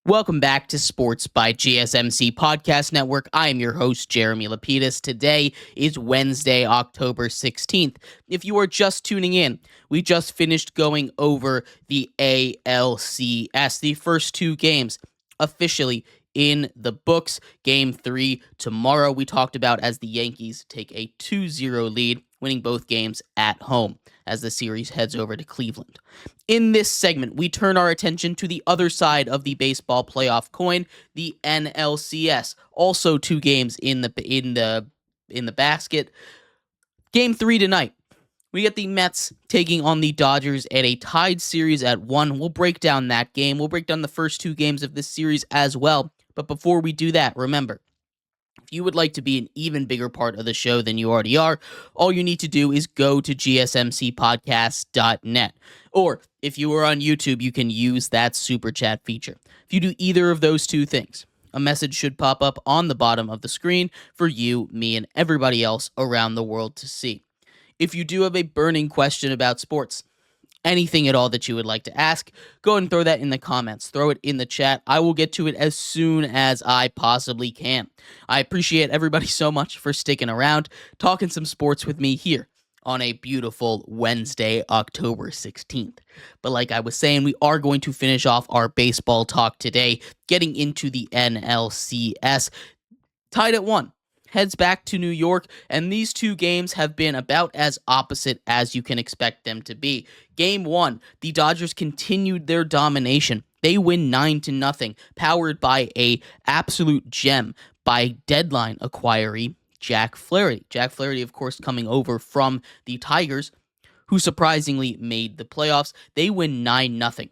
Welcome back to Sports by GSMC Podcast Network. I am your host, Jeremy Lapidus. Today is Wednesday, October 16th. If you are just tuning in, we just finished going over the ALCS, the first two games officially in the books. Game 3 tomorrow, we talked about as the Yankees take a 2-0 lead, winning both games at home as the series heads over to Cleveland. In this segment, we turn our attention to the other side of the baseball playoff coin, the NLCS. Also, two games in the basket. Game 3 tonight. We get the Mets taking on the Dodgers at a tied series at 1. We'll break down that game. We'll break down the first two games of this series as well. But before we do that, remember, if you would like to be an even bigger part of the show than you already are, all you need to do is go to gsmcpodcast.net. Or if you are on YouTube, you can use that super chat feature. If you do either of those two things, a message should pop up on the bottom of the screen for you, me, and everybody else around the world to see. If you do have a burning question about sports, anything at all that you would like to ask, go ahead and throw that in the comments. Throw it in the chat. I will get to it as soon as I possibly can. I appreciate everybody so much for sticking around, talking some sports with me here on a beautiful Wednesday, October 16th. But like I was saying, we are going to finish off our baseball talk today, getting into the NLCS. Tied at 1. Heads back to New York, and these two games have been about as opposite as you can expect them to be. Game 1, the Dodgers continued their domination. They win 9-0, powered by a absolute gem by deadline acquiree Jack Flaherty. Jack Flaherty, of course, coming over from the Tigers, who surprisingly made the playoffs. They win 9-0.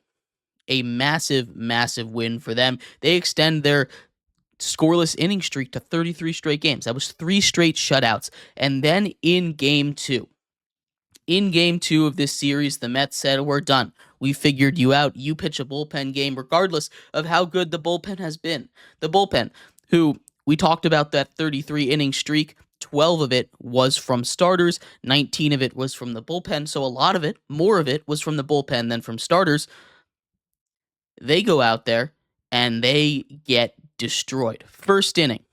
A massive, massive win for them. They extend their scoreless inning streak to 33 straight games. That was 3 straight shutouts. And then in game 2 of this series, the Mets said, we're done. We figured you out. You pitch a bullpen game regardless of how good the bullpen has been. The bullpen, who we talked about that 33 inning streak, 12 of it was from starters, 19 of it was from the bullpen. So a lot of it, more of it, was from the bullpen than from starters. They go out there and they get destroyed. First inning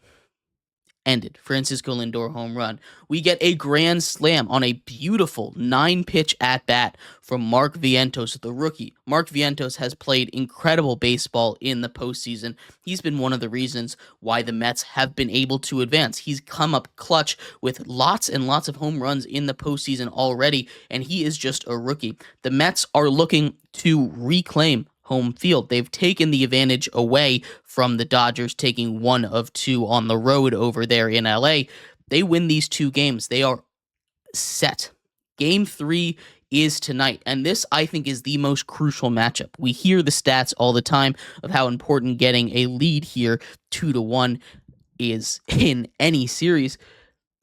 ended. Francisco Lindor home run. We get a grand slam on a beautiful 9-pitch at-bat from Mark Vientos, the rookie. Mark Vientos has played incredible baseball in the postseason. He's been one of the reasons why the Mets have been able to advance. He's come up clutch with lots and lots of home runs in the postseason already, and he is just a rookie. The Mets are looking to reclaim home field. They've taken the advantage away from the Dodgers, taking 1 of 2 on the road over there in LA. They win these 2 games. They are set. Game 3 is tonight, and this, I think, is the most crucial matchup. We hear the stats all the time of how important getting a lead here, 2-1, is in any series.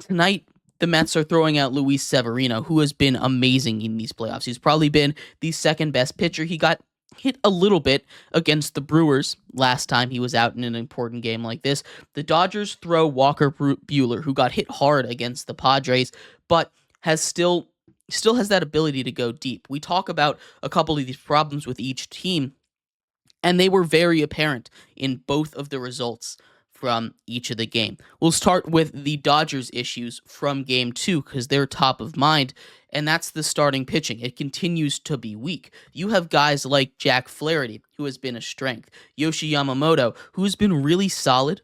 Tonight, the Mets are throwing out Luis Severino, who has been amazing in these playoffs. He's probably been the second best pitcher. He got hit a little bit against the Brewers last time he was out in an important game like this. The Dodgers throw Walker Buehler, who got hit hard against the Padres, but has still has that ability to go deep. We talk about a couple of these problems with each team, and they were very apparent in both of the results from each of the game. We'll start with the Dodgers issues from game 2 because they're top of mind, and that's the starting pitching. It continues to be weak. You have guys like Jack Flaherty, who has been a strength, Yoshi Yamamoto, who's been really solid,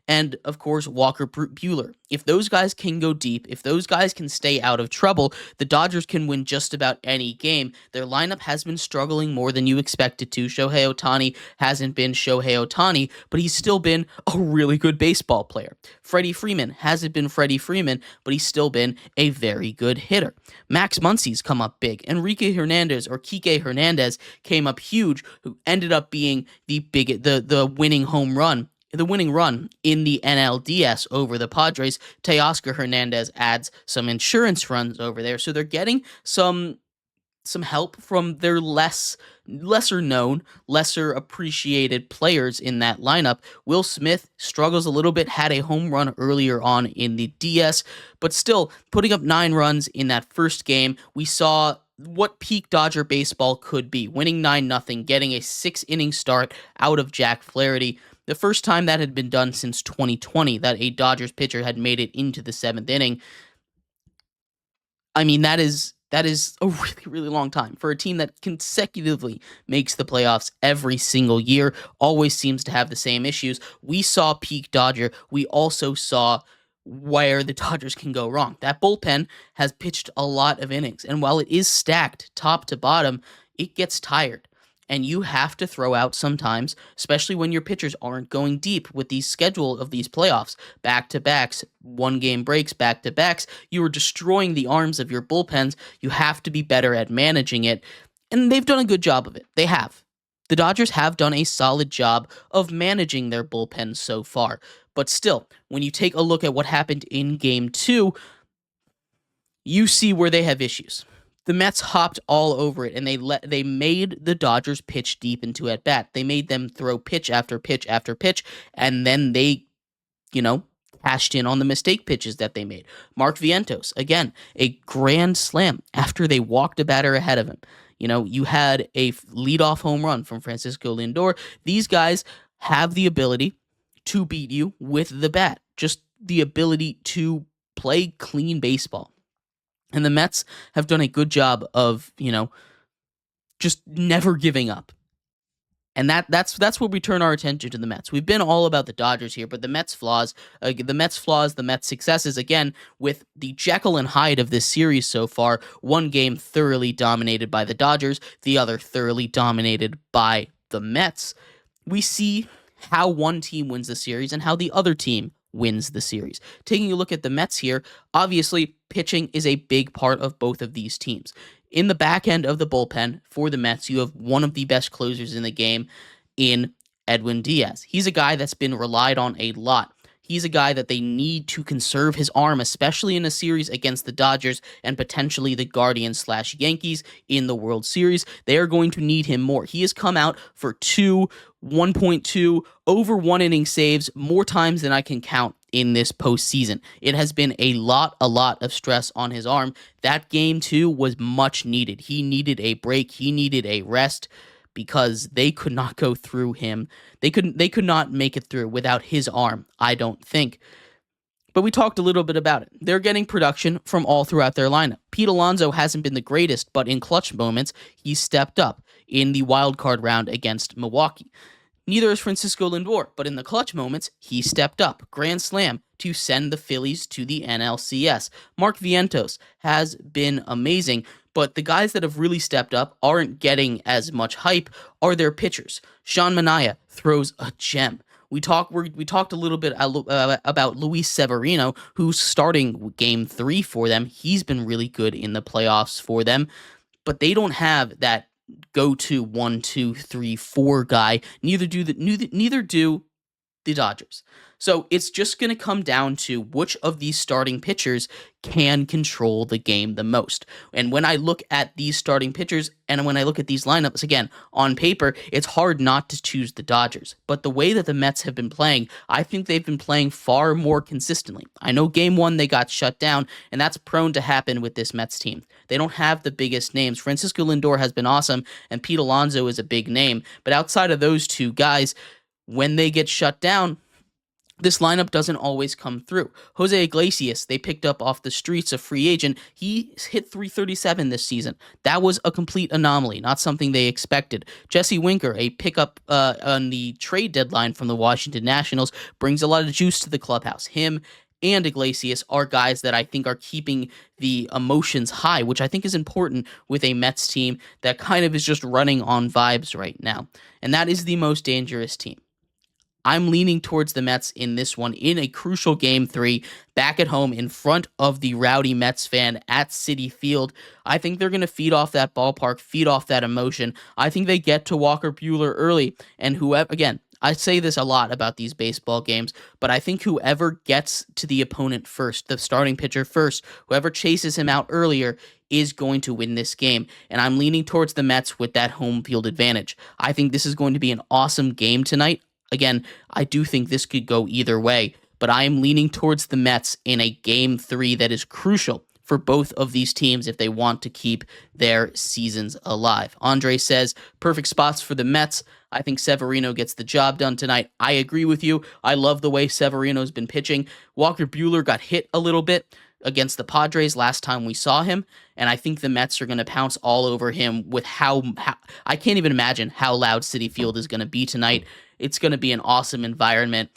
and, of course, Walker Buehler. If those guys can go deep, if those guys can stay out of trouble, the Dodgers can win just about any game. Their lineup has been struggling more than you expected to. Shohei Ohtani hasn't been Shohei Ohtani, but he's still been a really good baseball player. Freddie Freeman hasn't been Freddie Freeman, but he's still been a very good hitter. Max Muncy's come up big. Enrique Hernandez, or Kike Hernandez, came up huge, who ended up being the winning home run. The winning run in the NLDS over the Padres. Teoscar Hernandez adds some insurance runs over there, so they're getting some help from their lesser known, lesser appreciated players in that lineup. Will Smith struggles a little bit, had a home run earlier on in the DS, but still putting up 9 runs in that first game. We saw what peak Dodger baseball could be, winning 9-0, getting a 6-inning start out of Jack Flaherty. The first time that had been done since 2020 that a Dodgers pitcher had made it into the 7th inning. I mean, that is a really, really long time for a team that consecutively makes the playoffs every single year, always seems to have the same issues. We saw peak Dodger. We also saw where the Dodgers can go wrong. That bullpen has pitched a lot of innings, and while it is stacked top to bottom, it gets tired. And you have to throw out sometimes, especially when your pitchers aren't going deep with the schedule of these playoffs. Back-to-backs, one-game breaks, back-to-backs. You are destroying the arms of your bullpens. You have to be better at managing it. And they've done a good job of it. They have. The Dodgers have done a solid job of managing their bullpens so far. But still, when you take a look at what happened in Game 2, you see where they have issues. The Mets hopped all over it, and they made the Dodgers pitch deep into at bat. They made them throw pitch after pitch after pitch, and then they, cashed in on the mistake pitches that they made. Mark Vientos, again, a grand slam after they walked a batter ahead of him. You had a leadoff home run from Francisco Lindor. These guys have the ability to beat you with the bat, just the ability to play clean baseball. And the Mets have done a good job of, just never giving up. And that's where we turn our attention to the Mets. We've been all about the Dodgers here, but the Mets flaws, the Mets successes, again, with the Jekyll and Hyde of this series so far. One game thoroughly dominated by the Dodgers, the other thoroughly dominated by the Mets. We see how one team wins the series and how the other team wins the series. Taking a look at the Mets here, obviously pitching is a big part of both of these teams. In the back end of the bullpen for the Mets, you have one of the best closers in the game in Edwin Diaz. He's a guy that's been relied on a lot. He's a guy that they need to conserve his arm, especially in a series against the Dodgers and potentially the Guardians/Yankees in the World Series. They are going to need him more. He has come out for 1.2, over 1 inning saves more times than I can count in this postseason. It has been a lot of stress on his arm. That game, too, was much needed. He needed a break. He needed a rest, because they could not go through him. They could not make it through without his arm, I don't think. But we talked a little bit about it. They're getting production from all throughout their lineup. Pete Alonso hasn't been the greatest, but in clutch moments, he stepped up in the wild card round against Milwaukee. Neither is Francisco Lindor, but in the clutch moments, he stepped up. Grand slam to send the Phillies to the NLCS. Mark Vientos has been amazing, but the guys that have really stepped up aren't getting as much hype are their pitchers. Sean Manaea throws a gem. We talked a little bit about Luis Severino, who's starting Game 3 for them. He's been really good in the playoffs for them, but they don't have that go-to 1, 2, 3, 4 guy. Neither do the Dodgers. So it's just going to come down to which of these starting pitchers can control the game the most. And when I look at these starting pitchers and when I look at these lineups, again, on paper, it's hard not to choose the Dodgers. But the way that the Mets have been playing, I think they've been playing far more consistently. I know Game 1 they got shut down, and that's prone to happen with this Mets team. They don't have the biggest names. Francisco Lindor has been awesome, and Pete Alonso is a big name. But outside of those two guys, when they get shut down, this lineup doesn't always come through. Jose Iglesias, they picked up off the streets, a free agent. He hit .337 this season. That was a complete anomaly, not something they expected. Jesse Winker, a pickup on the trade deadline from the Washington Nationals, brings a lot of juice to the clubhouse. Him and Iglesias are guys that I think are keeping the emotions high, which I think is important with a Mets team that kind of is just running on vibes right now. And that is the most dangerous team. I'm leaning towards the Mets in this one in a crucial Game 3 back at home in front of the rowdy Mets fan at Citi Field. I think they're going to feed off that ballpark, feed off that emotion. I think they get to Walker Buehler early, and whoever, again, I say this a lot about these baseball games, but I think whoever gets to the opponent first, the starting pitcher first, whoever chases him out earlier is going to win this game, and I'm leaning towards the Mets with that home field advantage. I think this is going to be an awesome game tonight. Again, I do think this could go either way, but I am leaning towards the Mets in a Game 3 that is crucial for both of these teams if they want to keep their seasons alive. Andre says, perfect spots for the Mets. I think Severino gets the job done tonight. I agree with you. I love the way Severino's been pitching. Walker Buehler got hit a little bit against the Padres last time we saw him, and I think the Mets are going to pounce all over him with how I can't even imagine how loud Citi Field is going to be tonight. It's going to be an awesome environment.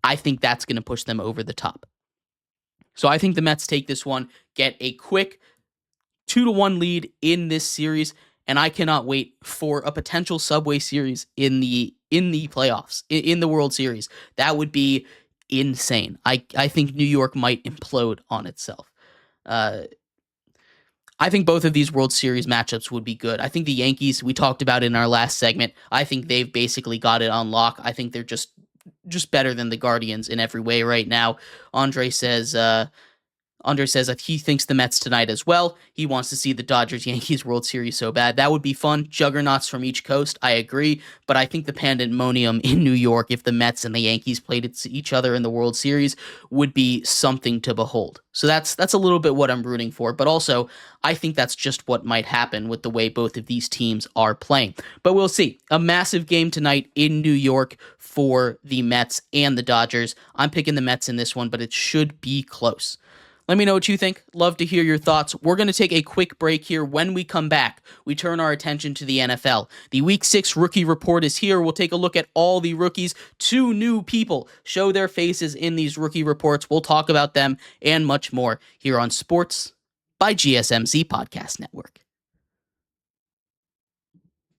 I think that's going to push them over the top. So I think the Mets take this one, get a quick 2-1 lead in this series, and I cannot wait for a potential Subway Series in the playoffs, in the World Series. That would be insane. I think New York might implode on itself. I think both of these World Series matchups would be good. I think the Yankees, we talked about in our last segment, I think they've basically got it on lock. I think they're just better than the Guardians in every way right now. Andre says that he thinks the Mets tonight as well. He wants to see the Dodgers-Yankees World Series so bad. That would be fun. Juggernauts from each coast, I agree. But I think the pandemonium in New York, if the Mets and the Yankees played each other in the World Series, would be something to behold. So that's a little bit what I'm rooting for. But also, I think that's just what might happen with the way both of these teams are playing. But we'll see. A massive game tonight in New York for the Mets and the Dodgers. I'm picking the Mets in this one, but it should be close. Let me know what you think. Love to hear your thoughts. We're going to take a quick break here. When we come back, we turn our attention to the NFL. The Week 6 rookie report is here. We'll take a look at all the rookies. 2 new people show their faces in these rookie reports. We'll talk about them and much more here on Sports by GSMC Podcast Network.